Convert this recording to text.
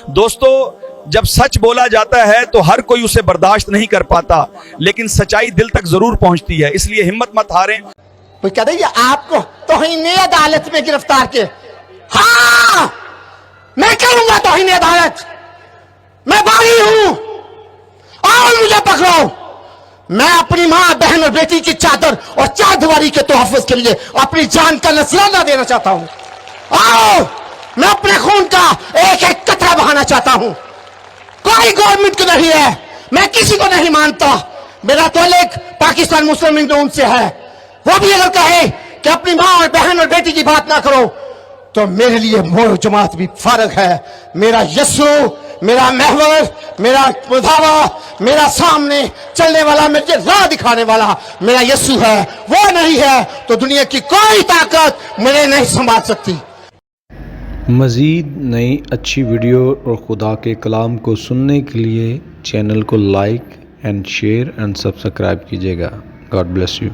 دوستو جب سچ بولا جاتا ہے تو ہر کوئی اسے برداشت نہیں کر پاتا، لیکن سچائی دل تک ضرور پہنچتی ہے، اس لیے ہمت مت ہاریں۔ کوئی کہہ دے یہ آپ کو توہین عدالت میں گرفتار کے، ہاں میں کروں گا توہین عدالت، میں باری ہوں اور مجھے پکڑو۔ میں اپنی ماں بہن اور بیٹی کی چادر اور چار دیواری کے تحفظ کے لیے اپنی جان کا نذرانہ دینا چاہتا ہوں۔ آؤ میں اپنے خون کا ایک ایک قطرہ بہانا چاہتا ہوں۔ کوئی گورنمنٹ کو نہیں ہے، میں کسی کو نہیں مانتا، میرا تعلق پاکستان مسلم لیگ سے ہے۔ وہ بھی اگر کہے کہ اپنی ماں اور بہن اور بیٹی کی بات نہ کرو تو میرے لیے مور جماعت بھی فارغ ہے۔ میرا یسو، میرا محور، میرا مداوا، میرا سامنے چلنے والا، مجھے راہ دکھانے والا میرا یسو ہے۔ وہ نہیں ہے تو دنیا کی کوئی طاقت مجھے نہیں سنبھال سکتی۔ مزید نئی اچھی ویڈیو اور خدا کے کلام کو سننے کے لیے چینل کو like and share and subscribe کیجیے گا۔ God bless you.